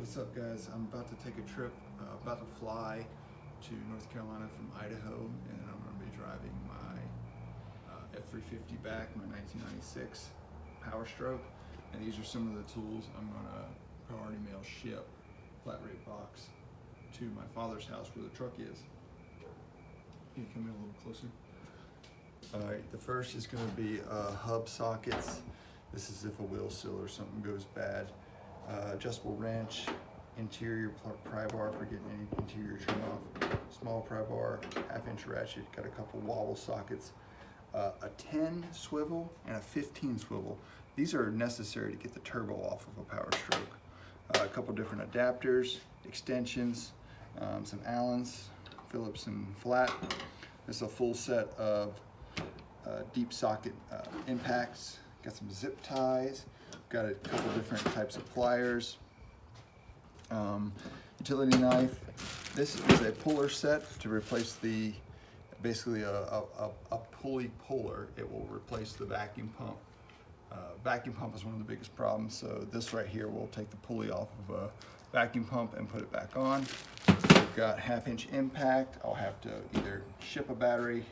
What's up, guys? I'm about to take a trip, about to fly to North Carolina from Idaho, and I'm going to be driving my F350 back, my 1996 Powerstroke, and these are some of the tools I'm going to priority mail ship, flat rate box, to my father's house where the truck is. Can you come in a little closer? Alright, the first is going to be hub sockets. This is if a wheel seal or something goes bad. Adjustable wrench, interior pry bar for getting any interior trim off, small pry bar, 1/2-inch ratchet, got a couple wobble sockets, a 10 swivel and a 15 swivel. These are necessary to get the turbo off of a Powerstroke. A couple different adapters, extensions, some Allens, Phillips and flat. This is a full set of deep socket impacts. Got some zip ties. Got a couple different types of pliers. Utility knife. This is a puller set to replace the, basically a pulley puller. It will replace the vacuum pump. Vacuum pump is one of the biggest problems, so this right here will take the pulley off of a vacuum pump and put it back on. We've got 1/2-inch impact. I'll have to either ship a battery,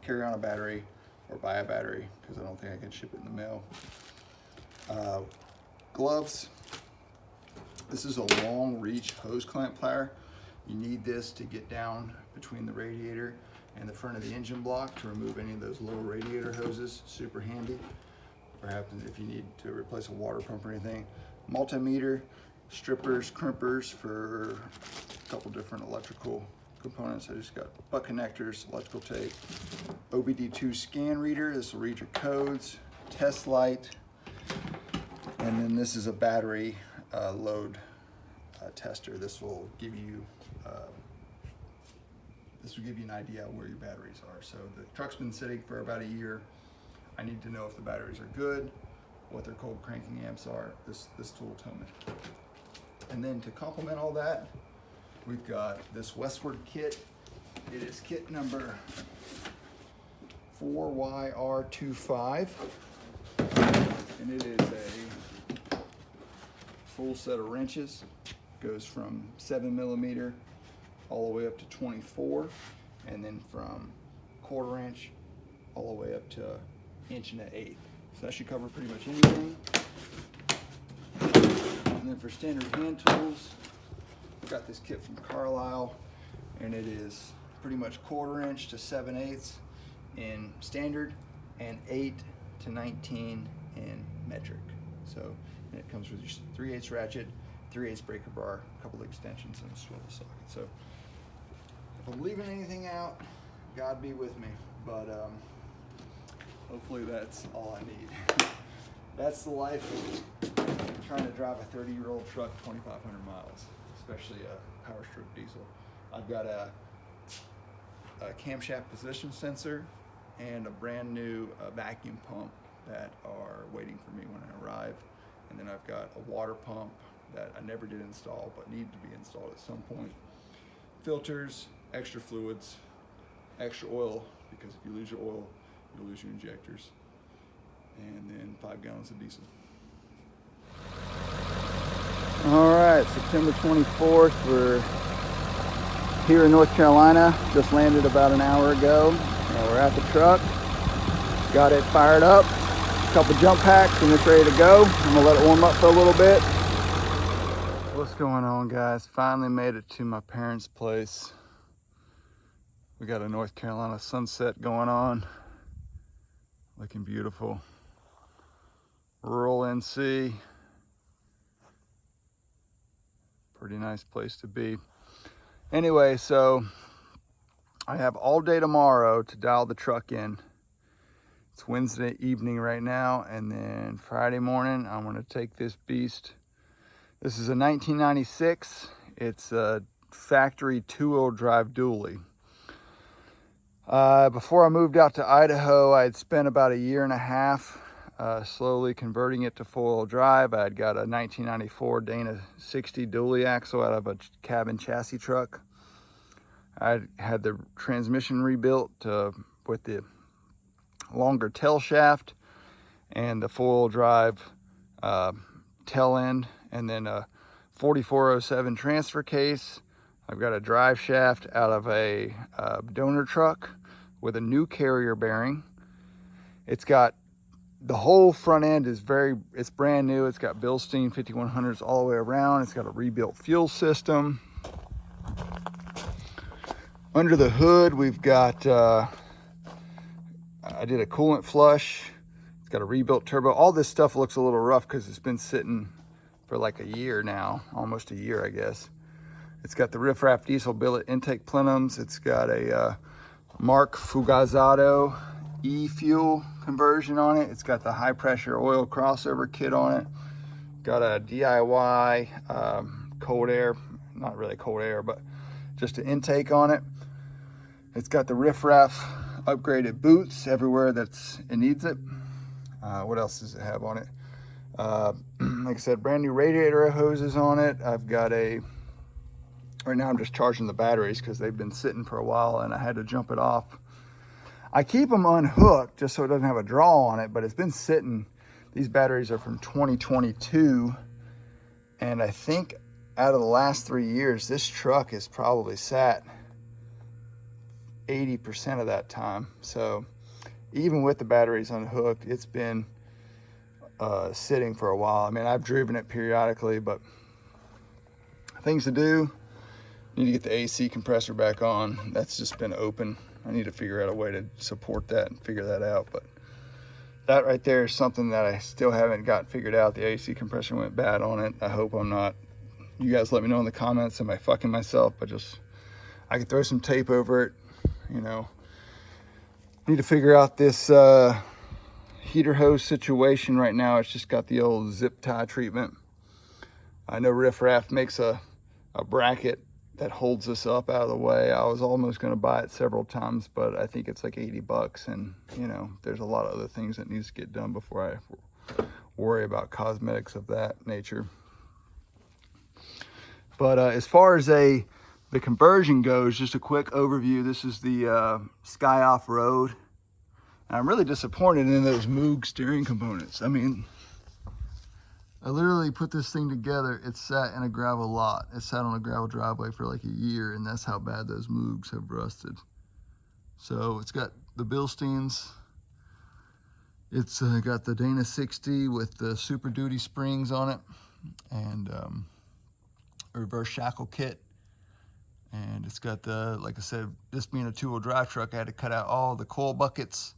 carry on a battery, or buy a battery, because I don't think I can ship it in the mail. Gloves. This is a long reach hose clamp plier. You need this to get down between the radiator and the front of the engine block to remove any of those lower radiator hoses. Super handy. Perhaps if you need to replace a water pump or anything. Multimeter, strippers, crimpers for a couple different electrical components. I just got butt connectors, electrical tape, OBD2 scan reader. This will read your codes, test light, and then this is a battery load tester. This will give you an idea of where your batteries are. So the truck's been sitting for about a year. I need to know if the batteries are good, what their cold cranking amps are. This tool will tell me. And then to complement all that, we've got this Westward kit. It is kit number 4YR25, and it is a full set of wrenches. Goes from 7mm all the way up to 24, and then from 1/4 inch all the way up to 1 1/8. So that should cover pretty much anything. And then for standard hand tools, got this kit from Carlisle, and it is pretty much 1/4 inch to 7/8 in standard and 8 to 19 in metric. So, and it comes with your 3/8 ratchet, 3/8 breaker bar, a couple of extensions, and a swivel socket. So if I'm leaving anything out, God be with me, but hopefully that's all I need. That's the life of trying to drive a 30-year-old truck 2,500 miles. Especially a Powerstroke diesel. I've got a camshaft position sensor and a brand new vacuum pump that are waiting for me when I arrive. And then I've got a water pump that I never did install but need to be installed at some point. Filters, extra fluids, extra oil, because if you lose your oil, you'll lose your injectors. And then 5 gallons of diesel. All right, September 24th, we're here in North Carolina. Just landed about an hour ago. We're at the truck. Got it fired up, a couple jump packs, and it's ready to go. I'm gonna let it warm up for a little bit. What's going on, guys? Finally made it to my parents' place. We got a North Carolina sunset going on. Looking beautiful. Rural NC. Pretty nice place to be. Anyway, so I have all day tomorrow to dial the truck in. It's Wednesday evening right now, and then Friday morning I'm going to take this beast. This is a 1996. It's a factory 2-wheel drive dually. Before I moved out to Idaho, I had spent about 1.5 years slowly converting it to 4-wheel drive. I had got a 1994 Dana 60 dually axle out of a cabin chassis truck. I had the transmission rebuilt with the longer tail shaft and the 4-wheel drive tail end, and then a 4407 transfer case. I've got a drive shaft out of a donor truck with a new carrier bearing. It's got the whole front end it's brand new. It's got Bilstein 5100s all the way around. It's got a rebuilt fuel system. Under the hood, we've got, I did a coolant flush. It's got a rebuilt turbo. All this stuff looks a little rough because it's been sitting for like a year now, almost a year, I guess. It's got the Riff Raff diesel billet intake plenums. It's got a Mark Fugazzato e-fuel conversion on it. It's got the high pressure oil crossover kit on it. Got a DIY cold air, not really cold air, but just an intake on it. It's got the Riff Raff upgraded boots everywhere it needs it. What else does it have on it? Like I said, brand new radiator hoses on it. I've got right now I'm just charging the batteries because they've been sitting for a while and I had to jump it off. I keep them unhooked just so it doesn't have a draw on it, but it's been sitting. These batteries are from 2022, and I think out of the last 3 years, this truck has probably sat 80% of that time. So even with the batteries unhooked, it's been sitting for a while. I mean, I've driven it periodically, but things to do. Need to get the AC compressor back on. That's just been open. I need to figure out a way to support that and figure that out. But that right there is something that I still haven't got figured out. The AC compressor went bad on it. I hope I'm not. You guys let me know in the comments. Am I fucking myself? I could throw some tape over it, you know. Need to figure out this heater hose situation right now. It's just got the old zip tie treatment. I know Riff Raff makes a bracket that holds this up out of the way. I was almost going to buy it several times, but I think it's like 80 bucks, and you know, there's a lot of other things that needs to get done before I worry about cosmetics of that nature. But as far as the conversion goes, just a quick overview. This is the Sky Off-Road, and I'm really disappointed in those Moog steering components. I mean, I literally put this thing together. It sat in a gravel lot. It sat on a gravel driveway for like a year, and that's how bad those Moogs have rusted. So it's got the Bilsteins. It's got the Dana 60 with the Super Duty springs on it, and a reverse shackle kit. And it's got the, like I said, this being a two-wheel drive truck, I had to cut out all the coil buckets,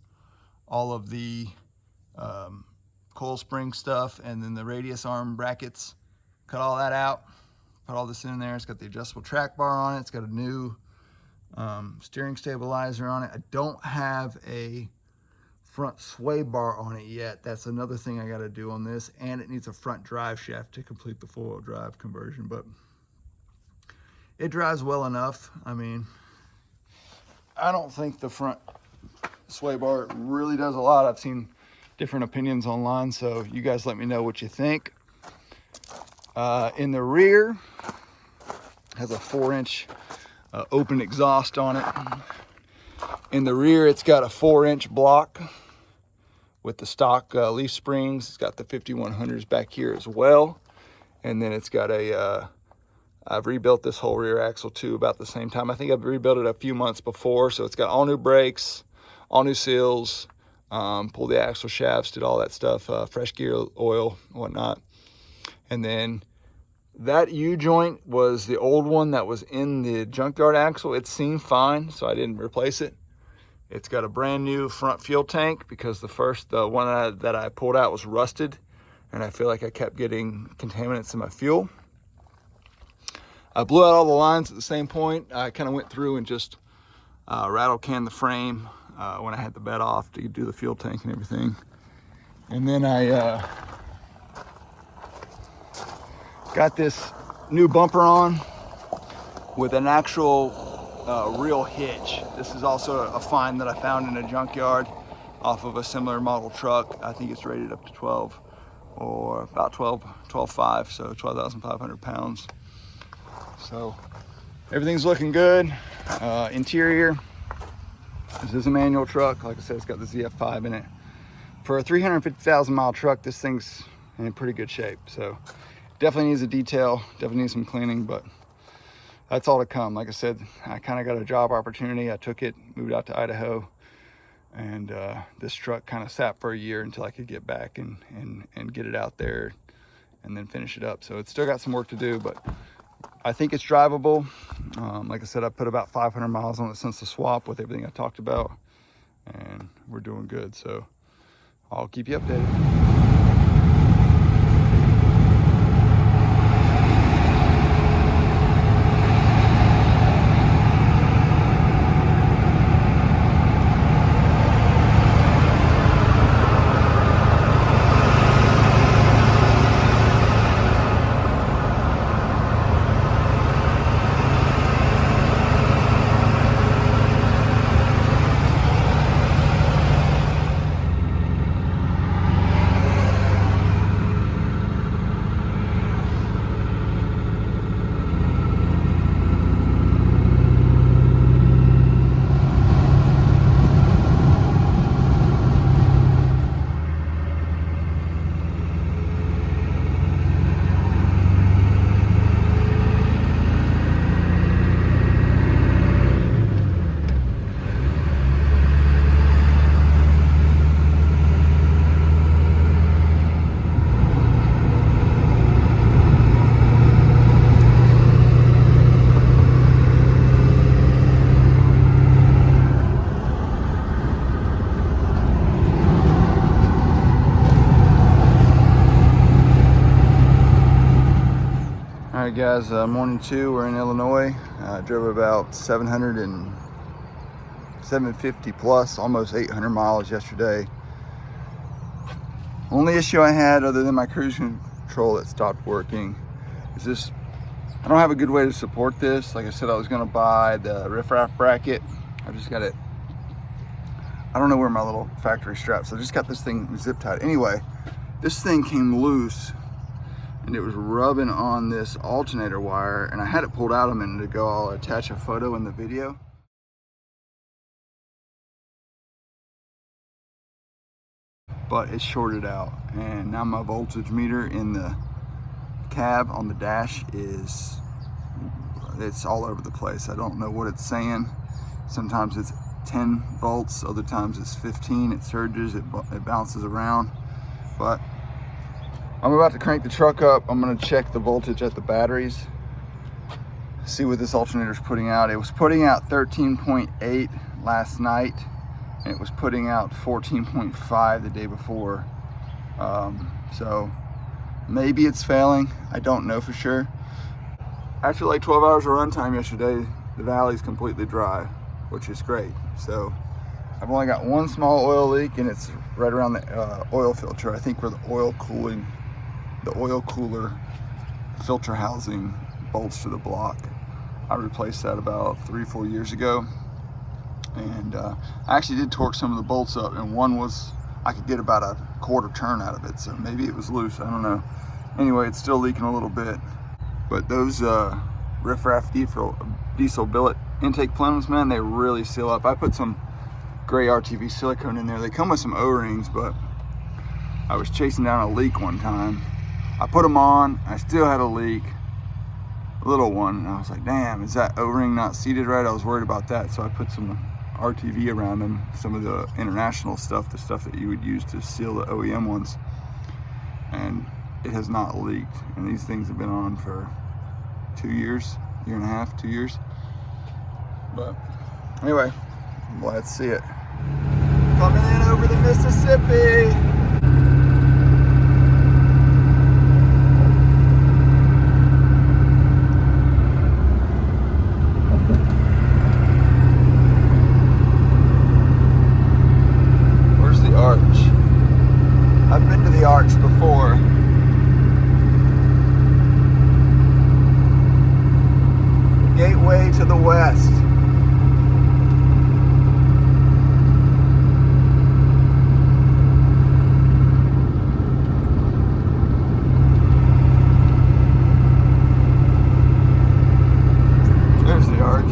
all of the coil spring stuff, and then the radius arm brackets. Cut all that out, put all this in there. It's got the adjustable track bar on it. It's got a new steering stabilizer on it. I don't have a front sway bar on it yet. That's another thing I got to do on this, and it needs a front drive shaft to complete the four-wheel drive conversion, but it drives well enough. I mean, I don't think the front sway bar really does a lot. I've seen different opinions online, so you guys let me know what you think. In the rear, has a 4-inch open exhaust on it. In the rear, it's got a 4-inch block with the stock leaf springs. It's got the 5100s back here as well, and then it's got I've rebuilt this whole rear axle too about the same time. I think I've rebuilt it a few months before, so it's got all new brakes, all new seals, pulled the axle shafts, did all that stuff, fresh gear oil, whatnot. And then that U-joint was the old one that was in the junkyard axle. It seemed fine, so I didn't replace it. It's got a brand new front fuel tank because the one that I pulled out was rusted, and I feel like I kept getting contaminants in my fuel. I blew out all the lines at the same point. I kind of went through and just rattle canned the frame when I had the bed off to do the fuel tank and everything. And then I got this new bumper on with an actual real hitch. This is also a find that I found in a junkyard off of a similar model truck. I think it's rated up to 12 or about 12.5, so 12,500 pounds. So everything's looking good. Interior, this is a manual truck. Like I said, it's got the ZF5 in it. For a 350,000 mile truck, this thing's in pretty good shape. So definitely needs a detail, definitely needs some cleaning, but that's all to come. Like I said, I kind of got a job opportunity. I took it, moved out to Idaho, and this truck kind of sat for a year until I could get back and get it out there and then finish it up. So it's still got some work to do, but I think it's drivable. Like I said, I put about 500 miles on it since the swap with everything I talked about, and we're doing good. So I'll keep you updated. All right, guys, morning 2, we're in Illinois. Drove about 750 plus, almost 800 miles yesterday. Only issue I had, other than my cruise control that stopped working, is this. I don't have a good way to support this. Like I said, I was gonna buy the riffraff bracket. I just got it. I don't know where my little factory straps. So I just got this thing zip tied. Anyway, this thing came loose, and it was rubbing on this alternator wire, and I had it pulled out a minute ago. I'll attach a photo in the video. But it's shorted out, and now my voltage meter in the cab on the dash it's all over the place. I don't know what it's saying. Sometimes it's 10 volts, other times it's 15. It surges, it bounces around. But I'm about to crank the truck up. I'm gonna check the voltage at the batteries, see what this alternator is putting out. It was putting out 13.8 last night, and it was putting out 14.5 the day before. So maybe it's failing. I don't know for sure. After like 12 hours of runtime yesterday, the valley's completely dry, which is great. So I've only got one small oil leak, and it's right around the oil filter. I think where the oil cooler filter housing bolts to the block. I replaced that about 3-4 years ago, and I actually did torque some of the bolts up, and one was, I could get about a quarter turn out of it, so maybe it was loose, I don't know. Anyway, it's still leaking a little bit, but those riffraff diesel billet intake plumbs, man, they really seal up. I put some gray RTV silicone in there. They come with some O-rings, but I was chasing down a leak one time. I put them on, I still had a leak, a little one, and I was like, damn, is that O-ring not seated right? I was worried about that, so I put some RTV around them, some of the international stuff, the stuff that you would use to seal the OEM ones, and it has not leaked. And these things have been on for 2 years, year and a half, 2 years. But anyway, I'm glad to see it. Coming in over the Mississippi. I've been to the arch before. Gateway to the west. There's the arch.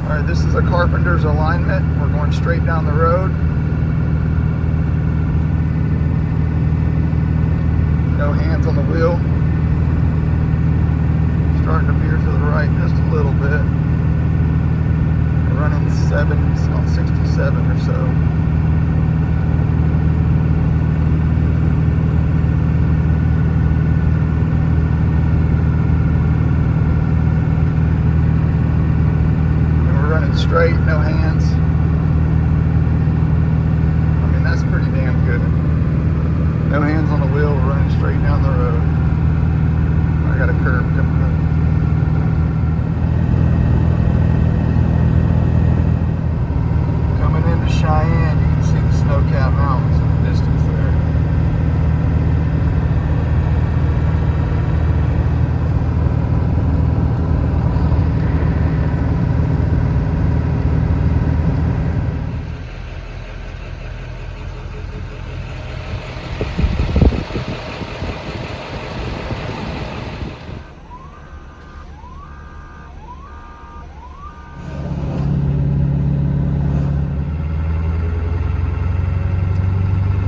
All right, this is a carpenter's alignment. We're going straight down the road. No hands on the wheel. Starting to veer to the right just a little bit. We're running 67 or so. Straight, no hands. I mean, that's pretty damn good. No hands on the wheel, we're running straight down the road. I got a curve coming up. Coming into Cheyenne, you can see the snow-capped mountains in the distance there.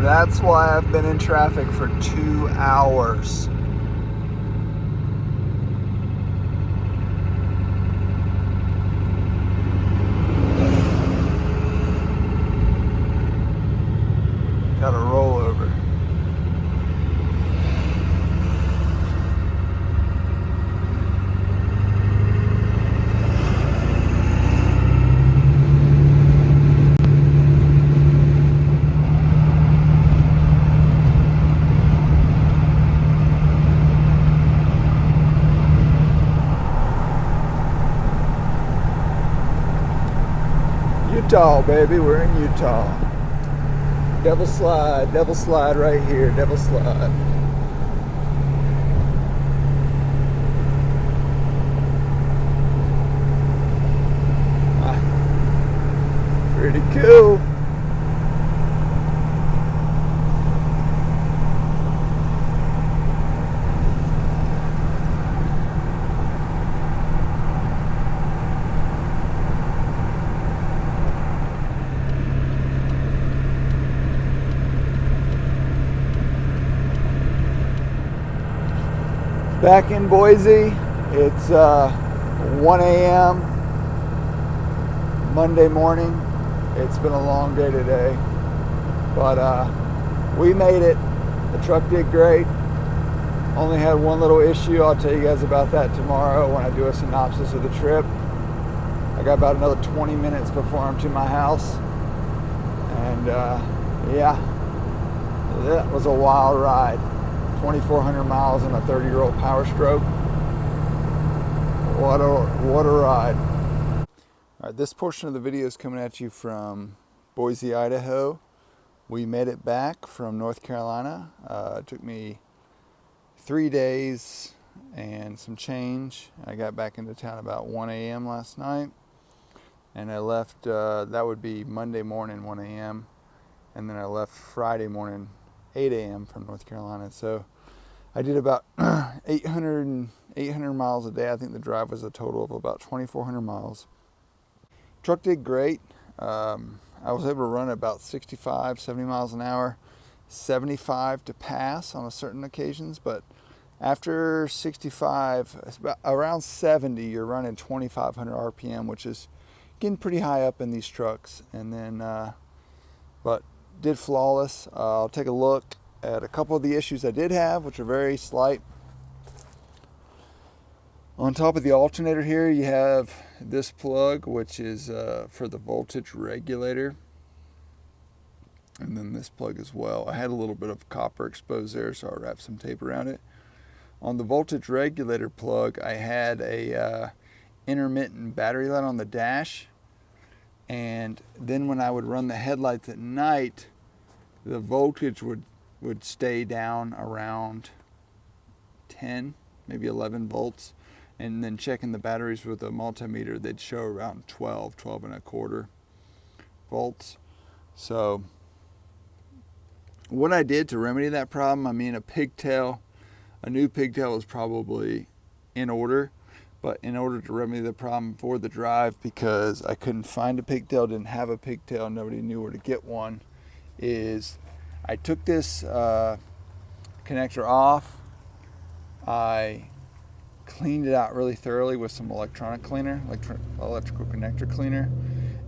That's why I've been in traffic for 2 hours. Got a rollover. Utah, baby, we're in Utah. Devil slide right here, devil slide. Pretty cool. Back in Boise, it's 1 a.m. Monday morning. It's been a long day today, but we made it. The truck did great. Only had one little issue. I'll tell you guys about that tomorrow when I do a synopsis of the trip. I got about another 20 minutes before I'm to my house, and yeah, that was a wild ride. 2,400 miles in a 30-year-old Powerstroke. What a ride. All right, this portion of the video is coming at you from Boise, Idaho. We made it back from North Carolina. It took me 3 days and some change. I got back into town about 1 a.m. last night, and I left, that would be Monday morning, 1 a.m., and then I left Friday morning, 8 a.m. from North Carolina. So I did about 800 miles a day. I think the drive was a total of about 2,400 miles. Truck did great. I was able to run at about 65, 70 miles an hour, 75 to pass on certain occasions, but after 65, it's about around 70, you're running 2,500 RPM, which is getting pretty high up in these trucks. And then, but did flawless. I'll take a look at a couple of the issues I did have, which are very slight. On top of the alternator here, you have this plug, which is for the voltage regulator. And then this plug as well. I had a little bit of copper exposed there, so I wrapped some tape around it. On the voltage regulator plug, I had a intermittent battery light on the dash. And then when I would run the headlights at night, the voltage would stay down around 10, maybe 11 volts. And then checking the batteries with a multimeter, they'd show around 12 and a quarter volts. So what I did to remedy that problem, I mean, a new pigtail was probably in order, But in order to remedy the problem for the drive, because I couldn't find a pigtail, didn't have a pigtail, nobody knew where to get one, is I took this connector off, I cleaned it out really thoroughly with some electronic cleaner, electrical connector cleaner,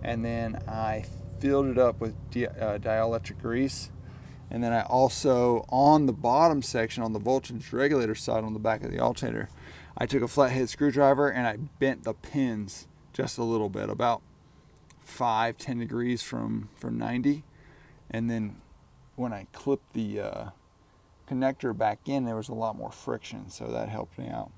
and then I filled it up with dielectric grease. And then I also, on the bottom section, on the voltage regulator side on the back of the alternator, I took a flathead screwdriver and I bent the pins just a little bit, about 5-10 degrees from 90. And then when I clipped the connector back in, there was a lot more friction, so that helped me out.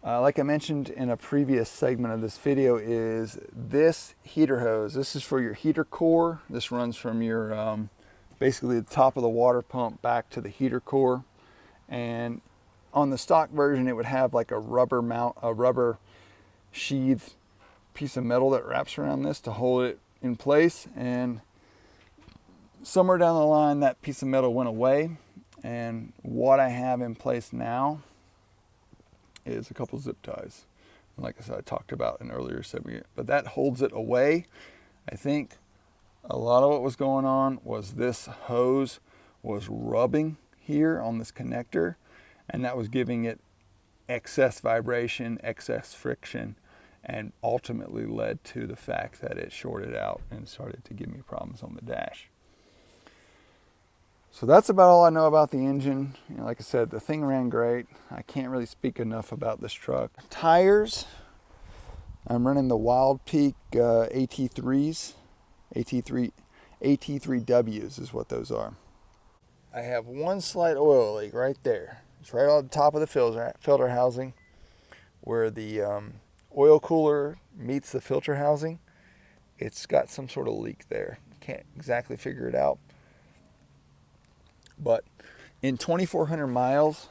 Like I mentioned in a previous segment of this video, is this heater hose. This is for your heater core. This runs from your basically the top of the water pump back to the heater core. And on the stock version, it would have like a rubber sheath piece of metal that wraps around this to hold it in place. And somewhere down the line, that piece of metal went away. And what I have in place now is a couple zip ties. And like I said, I talked about in earlier segment, but that holds it away. I think a lot of what was going on was this hose was rubbing here on this connector, and that was giving it excess vibration, excess friction, and ultimately led to the fact that it shorted out and started to give me problems on the dash. So that's about all I know about the engine. You know, like I said, the thing ran great. I can't really speak enough about this truck. Tires, I'm running the Wild Peak AT3s. AT3Ws is what those are. I have one slight oil leak right there. It's right on the top of the filter housing where the oil cooler meets the filter housing. It's got some sort of leak there. Can't exactly figure it out. But in 2,400 miles,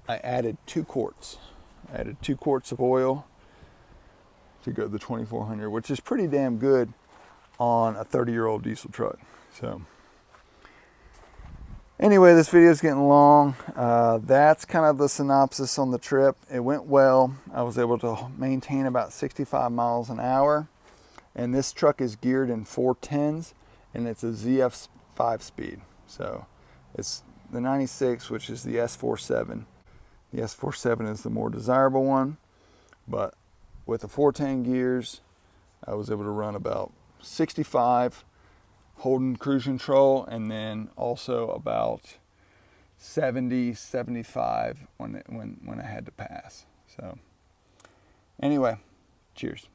I added 2 quarts. I added 2 quarts of oil to go to the 2,400, which is pretty damn good on a 30-year-old diesel truck. So anyway, this video is getting long. That's kind of the synopsis on the trip. It went well. I was able to maintain about 65 miles an hour. And this truck is geared in 410s, and it's a ZF 5-speed. So it's the 96, which is the S47. The S47 is the more desirable one, but with the 410 gears, I was able to run about 65 holding cruise control, and then also about 70, 75 when I had to pass. So anyway, cheers.